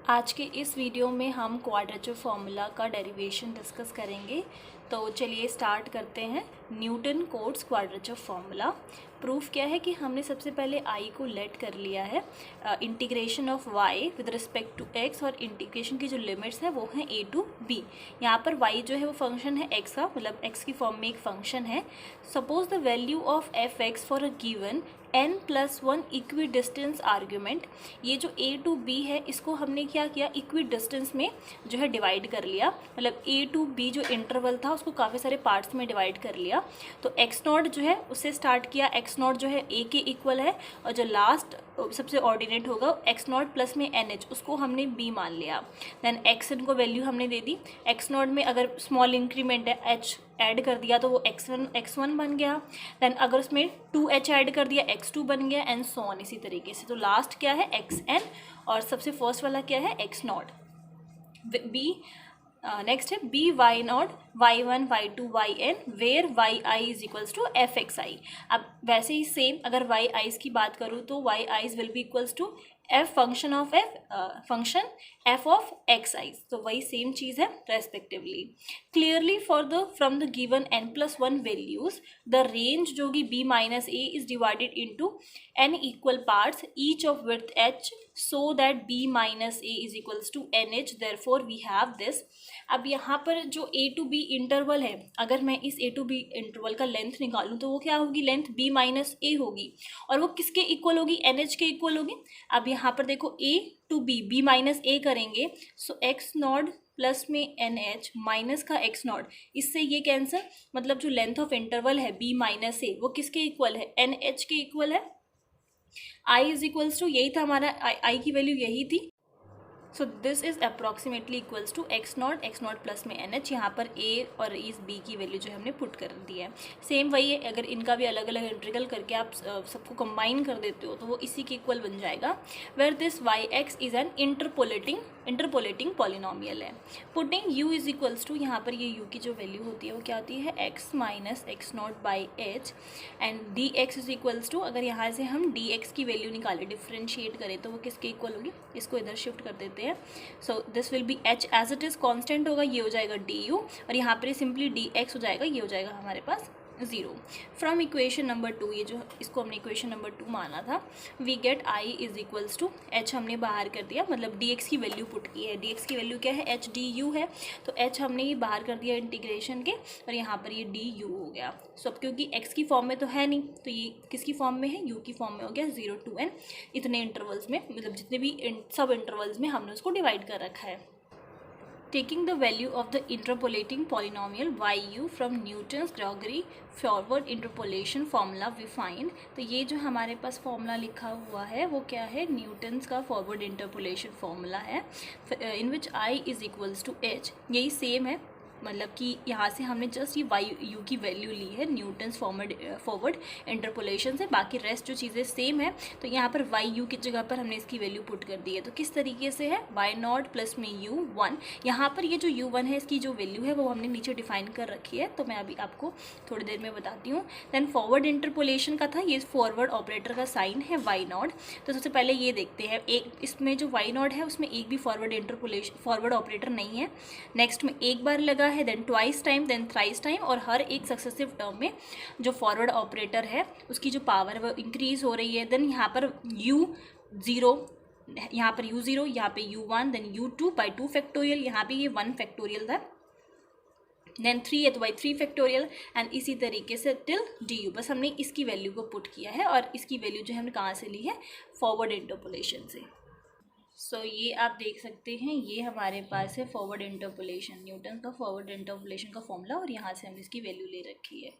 आज के इस वीडियो में हम क्वाड्रेचर फार्मूला का डेरिवेशन डिस्कस करेंगे। तो चलिए स्टार्ट करते हैं। Newton Cotes quadrature formula. Proof क्या है कि हमने सबसे पहले आई को लेट कर लिया है integration of Y with respect to X, और इंटीग्रेशन की जो लिमिट्स है वो हैं ए टू बी। यहाँ पर वाई जो है वो फंक्शन है एक्स का, मतलब एक्स की फॉर्म में एक फंक्शन है। Suppose the value of F x for a given n+1 equi distance argument. ये जो a टू b है इसको हमने क्या किया, इक्वी डिस्टेंस में जो है डिवाइड कर लिया। मतलब a टू b जो इंटरवल था उसको काफ़ी सारे पार्ट्स में डिवाइड कर लिया। तो x0 जो है उससे स्टार्ट किया, x0 जो है a के इक्वल है, और जो लास्ट सबसे ऑर्डिनेट होगा x0 प्लस में nh उसको हमने b मान लिया। देन xn को वैल्यू हमने दे दी। x0 में अगर स्मॉल इंक्रीमेंट है h ऐड कर दिया तो वो x1 बन गया। देन अगर उसमें 2h ऐड कर दिया x2 बन गया, एंड सो ऑन इसी तरीके से। तो लास्ट क्या है xn, और सबसे फर्स्ट वाला क्या है x0। b नेक्स्ट है B Y nought y1 y2 yn where yi is equals to F X I. अब वैसे ही सेम अगर वाई आईज की बात करूँ तो Y I's will be equals to F function of F of X I's. तो वही सेम चीज़ है respectively. Clearly for the from the given n+1 values the range जो कि b minus A is divided into n equal parts each of width h so that b minus A is equals to nh। Therefore we have this. अब यहाँ पर जो a to b interval है, अगर मैं इस a टू b इंटरवल का length निकालूँ तो वो क्या होगी, लेंथ b माइनस ए होगी, और वो किसके इक्वल होगी, nh के इक्वल होगी। अब यहाँ पर देखो a टू b माइनस ए करेंगे, सो x0 प्लस में nh माइनस का x0, इससे ये कैंसर, मतलब जो लेंथ ऑफ इंटरवल है b माइनस ए वो किसके इक्वल है, nh के इक्वल है। i इज इक्वल्स टू, यही था हमारा i की वैल्यू यही थी। So this is approximately equals to x0 plus में nh। यहाँ पर a और इस b की वैल्यू जो है हमने पुट कर दी है। सेम वही है, अगर इनका भी अलग अलग इंटीग्रल करके आप सबको कंबाइन कर देते हो तो वो इसी के इक्वल बन जाएगा। Where this yx is an interpolating polynomial है। Putting u is equals to, यहाँ पर ये u की जो वैल्यू होती है वो क्या होती है, x minus x0 by h, and dx is equals to, अगर यहाँ से हम dx की वैल्यू निकालें, डिफ्रेंशिएट करें तो वो किसके इक्वल होगी, इसको इधर शिफ्ट कर देते हैं। So this will be h as it is constant होगा, ये हो जाएगा du, और यहाँ पर सिंपली dx हो जाएगा, ये हो जाएगा हमारे पास 0। फ्रॉम इक्वेशन नंबर 2, ये जो इसको हमने इक्वेशन नंबर 2 माना था, we get i is equals to h हमने बाहर कर दिया, मतलब dx की वैल्यू पुट की है। dx की वैल्यू क्या है, h du है, तो h हमने ये बाहर कर दिया इंटीग्रेशन के, और यहाँ पर ये du हो गया। सो अब क्योंकि x की फॉर्म में तो है नहीं, तो ये किसकी फॉर्म में है, u की फॉर्म में हो गया 0 to n। इतने इंटरवल्स में, मतलब जितने भी सब इंटरवल्स में हमने उसको डिवाइड कर रखा है। Taking the value of the interpolating polynomial yu from Newton's Gregory forward interpolation formula we find। तो ये जो हमारे पास फॉर्मूला लिखा हुआ है वो क्या है, न्यूटन्स का फॉरवर्ड इंटरपोलेशन फॉर्मूला है, in which i is equals to h। यही सेम है, मतलब कि यहाँ से हमने जस्ट ये वाई यू की वैल्यू ली है न्यूटन्स फॉरवर्ड इंटरपोलेशन से, बाकी रेस्ट जो चीज़ें सेम है। तो यहाँ पर वाई यू की जगह पर हमने इसकी वैल्यू पुट कर दी है। तो किस तरीके से है, y0 प्लस में u1, यहाँ पर ये जो u1 है इसकी जो वैल्यू है वो हमने नीचे डिफाइन कर रखी है, तो मैं अभी आपको थोड़ी देर में बताती हूँ। देन फॉरवर्ड इंटरपोलेशन का था, ये फॉरवर्ड ऑपरेटर का साइन है y0। तो सबसे पहले ये देखते हैं, एक इसमें जो y0 है उसमें एक भी फॉरवर्ड ऑपरेटर नहीं है। नेक्स्ट में एक बार लगा है, then twice time, then thrice time, और हर एक सक्सेसिव टर्म में जो फॉरवर्ड ऑपरेटर है उसकी जो पावर है वो इंक्रीज हो रही है। देन यहाँ पर u0, यहाँ पर u0, यहाँ पे u1, then u2 by 2 factorial, यहाँ पे ये 1 फैक्टोरियल था, देन 3 है तो बाई 3 फैक्टोरियल, एंड इसी तरीके से टिल du। बस हमने इसकी वैल्यू को पुट किया है, और इसकी वैल्यू जो हमने कहाँ से ली है, फॉरवर्ड इंटरपोलेशन से। सो ये आप देख सकते हैं, ये हमारे पास है फॉरवर्ड इंटरपोलेशन, न्यूटन का फॉरवर्ड इंटरपोलेशन का फॉर्मूला, और यहाँ से हमने इसकी वैल्यू ले रखी है।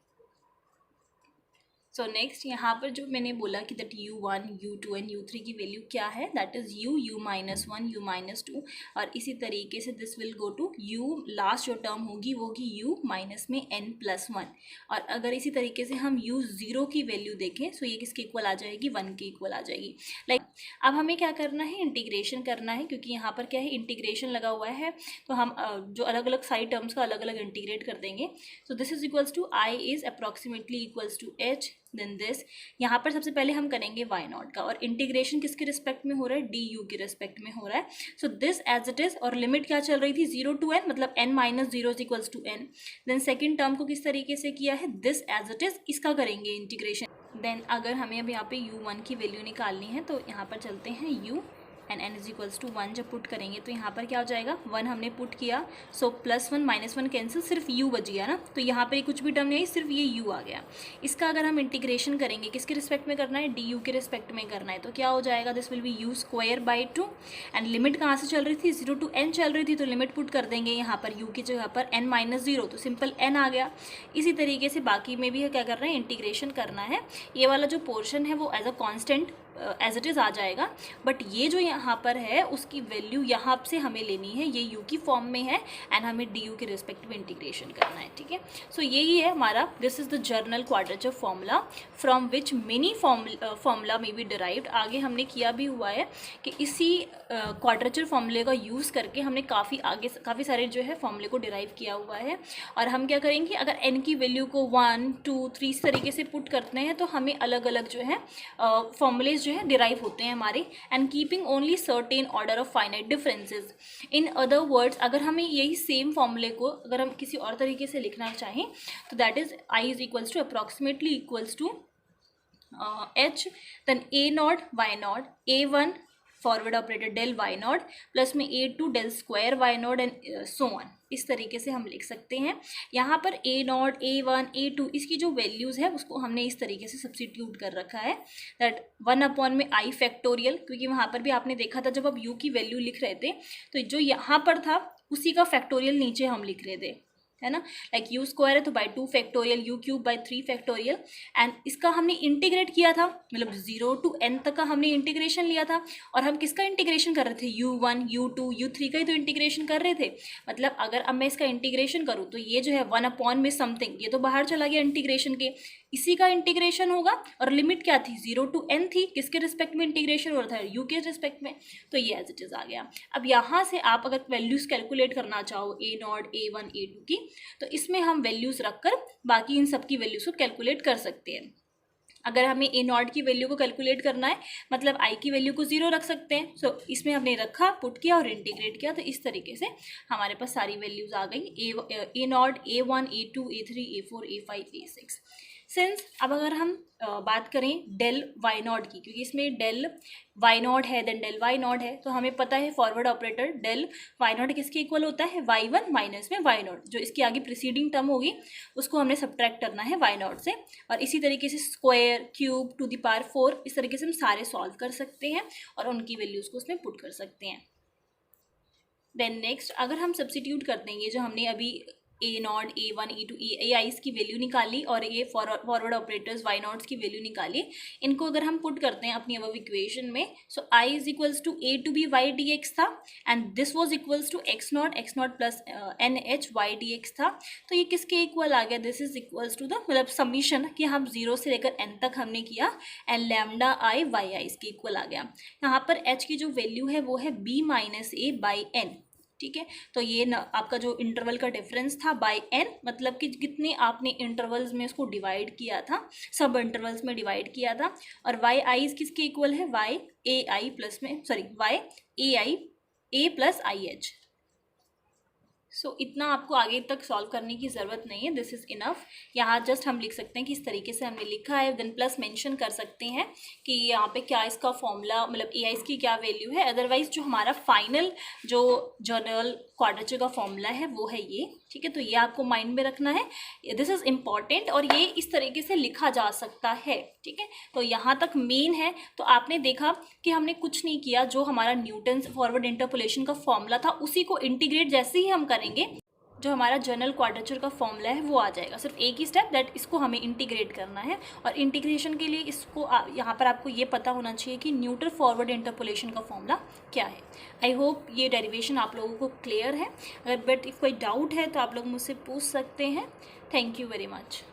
सो नेक्स्ट यहाँ पर जो मैंने बोला कि that u1, u2 and u3 की वैल्यू क्या है, that is u minus 1, u minus 2, और इसी तरीके से this will go to u, last जो टर्म होगी वो होगी u माइनस में n+1। और अगर इसी तरीके से हम u0 की वैल्यू देखें, सो ये किसके इक्वल आ जाएगी, 1 के इक्वल आ जाएगी। लाइक अब हमें क्या करना है, इंटीग्रेशन करना है, क्योंकि यहाँ पर क्या है, इंटीग्रेशन लगा हुआ है, तो हम जो अलग अलग साइड टर्म्स का अलग अलग इंटीग्रेट कर देंगे. So this is equals to I is approximately equals to H, then this. यहाँ पर सबसे पहले हम करेंगे वाई नॉट का, और इंटीग्रेशन किसके रिस्पेक्ट में हो रहा है, डी यू के रिस्पेक्ट में हो रहा है. So this as it is, और लिमिट क्या चल रही थी, 0 to n, मतलब n minus 0 is equals to n. Then second term को किस तरीके से किया है, दिस एज इट इज, इसका करेंगे इंटीग्रेशन. देन अगर हमें अब यहाँ पे u1 की वैल्यू निकालनी है, तो यहाँ पर चलते हैं u and n is equals to 1 जब पुट करेंगे तो यहाँ पर क्या हो जाएगा, 1 हमने पुट किया, सो +1 -1 कैंसिल, सिर्फ u बच गया ना, तो यहाँ पर कुछ भी टर्म नहीं आई, सिर्फ ये u आ गया. इसका अगर हम इंटीग्रेशन करेंगे, किसके रिस्पेक्ट में करना है, du के रिस्पेक्ट में करना है, तो क्या हो जाएगा, this will B u²/2. And limit कहाँ से चल रही थी, 0 to n चल रही थी, तो लिमिट पुट कर देंगे यहाँ पर u की जगह पर n माइनस 0, तो सिंपल n आ गया. इसी तरीके से बाकी में भी क्या कर रहे हैं, इंटीग्रेशन करना है. ये वाला जो पोर्शन है वो as a constant as it is आ जाएगा, बट ये जो यहाँ पर है उसकी वैल्यू यहाँ से हमें लेनी है, ये u की फॉर्म में है, एंड हमें du के रिस्पेक्ट में इंटीग्रेशन करना है. ठीक है, सो यही है हमारा, this is the journal quadrature formula from which many formula में बी डिराइव्ड. आगे हमने किया भी हुआ है कि इसी क्वाड्रेचर फॉर्मूले का यूज़ करके हमने काफ़ी सारे जो है फॉर्मूले को डिराइव किया हुआ है. और हम क्या करेंगे, अगर n की वैल्यू को 1 2 3 इस तरीके से पुट करते हैं तो हमें अलग अलग जो है फॉर्मूलेज जो है डिराइव होते हैं हमारे, and keeping only certain order of finite differences. In other words, अगर हमें यही सेम फॉर्मूले को अगर हम किसी और तरीके से लिखना चाहें, तो that is I is equals to approximately equals to H, then A not Y not, A1 forward operator del Y not plus में A2 del square Y not and so on. इस तरीके से हम लिख सकते हैं. यहाँ पर A0 A1 A2 इसकी जो वैल्यूज़ है उसको हमने इस तरीके से सब्स्टिट्यूट कर रखा है, दैट 1 में i फैक्टोरियल, क्योंकि वहाँ पर भी आपने देखा था जब आप u की वैल्यू लिख रहे थे तो जो यहाँ पर था उसी का फैक्टोरियल नीचे हम लिख रहे थे, है ना, लाइक u स्क्वायर है तो by 2 factorial, u³ 3 factorial. And इसका हमने इंटीग्रेट किया था, मतलब 0 to n तक का हमने इंटीग्रेशन लिया था. और हम किसका इंटीग्रेशन कर रहे थे, u1 u2 u3 का ही तो इंटीग्रेशन कर रहे थे. मतलब अगर अब मैं इसका इंटीग्रेशन करूँ तो ये जो है 1 में समथिंग, ये तो बाहर चला गया इंटीग्रेशन के, इसी का इंटीग्रेशन होगा. और लिमिट क्या थी, 0 to n थी, किसके रिस्पेक्ट में इंटीग्रेशन हो रहा था, u के रिस्पेक्ट में, तो ये एज इट इज़ आ गया. अब यहाँ से आप अगर वैल्यूज़ कैलकुलेट करना चाहो A0 A1 A2 की, तो इसमें हम वैल्यूज़ रखकर बाकी इन सब की वैल्यूज़ को कैलकुलेट कर सकते हैं. अगर हमें A0 की वैल्यू को कैलकुलेट करना है, मतलब i की वैल्यू को 0 रख सकते हैं. सो इसमें हमने रखा, पुट किया और इंटीग्रेट किया, तो इस तरीके से हमारे पास सारी वैल्यूज़ आ गई, A0 A1 A2 A3 A4 A5 A6. Since अब अगर हम बात करें डेल वाई नॉट की, क्योंकि इसमें डेल वाई नॉट है देन डेल वाई नॉट है, तो हमें पता है forward operator del Y not किसके इक्वल होता है, y1 माइनस में वाई नॉट, जो इसकी आगे प्रीसीडिंग टर्म होगी उसको हमने सब्ट्रैक्ट करना है वाई नॉट से. और इसी तरीके से square cube two the power 4 इस तरीके से हम सारे सॉल्व कर सकते हैं और उनकी वैल्यूज़ को उसमें पुट कर सकते हैं. देन नेक्स्ट, अगर हम सब्स्टिट्यूट कर देंगे जो हमने अभी A0 A1 A2 AIs की वैल्यू निकाली और ये फॉरवर्ड ऑपरेटर्स वाई नॉट्स की वैल्यू निकाली, इनको अगर हम पुट करते हैं अपनी अब इक्वेशन में, सो I is equals to A to B y dx था, and this was equals to x0 plus NH y dx था. तो ये किसके इक्वल आ गया, this is equals to the, मतलब समीशन कि हम 0 से लेकर n तक हमने किया, and lambda i y i इसके इक्वल आ गया. यहाँ पर h की जो वैल्यू है वो है b minus a by n. ठीक है, तो ये न आपका जो इंटरवल का डिफरेंस था बाय n, मतलब कि कितने आपने इंटरवल्स में इसको डिवाइड किया था, सब इंटरवल्स में डिवाइड किया था. और वाई आई किसके इक्वल है, वाई ए आई प्लस में, sorry Y A I A plus I H. So इतना आपको आगे तक सॉल्व करने की ज़रूरत नहीं है, दिस इज़ इनफ. यहाँ जस्ट हम लिख सकते हैं कि इस तरीके से हमने लिखा है, देन प्लस मेंशन कर सकते हैं कि यहाँ पे क्या इसका फॉर्मूला, मतलब ए आई की क्या वैल्यू है. अदरवाइज जो हमारा फाइनल जो जर्नल क्वाड्रेचर का फॉर्मूला है वो है ये. ठीक है, तो ये आपको माइंड में रखना है, दिस इज़ इम्पॉर्टेंट, और ये इस तरीके से लिखा जा सकता है. ठीक है, तो यहाँ तक मेन है. तो आपने देखा कि हमने कुछ नहीं किया, जो हमारा न्यूटन्स फॉरवर्ड इंटरपोलेशन का फॉर्मूला था उसी को इंटीग्रेट जैसे ही हम करेंगे, जो हमारा जनरल क्वाड्रेचर का फॉर्मूला है वो आ जाएगा. सिर्फ एक ही स्टेप, दैट इसको हमें इंटीग्रेट करना है. और इंटीग्रेशन के लिए इसको यहाँ पर आपको ये पता होना चाहिए कि न्यूटन फॉरवर्ड इंटरपोलेशन का फॉर्मूला क्या है. आई होप ये डेरिवेशन आप लोगों को क्लियर है. अगर बट इफ कोई डाउट है तो आप लोग मुझसे पूछ सकते हैं. Thank you very much.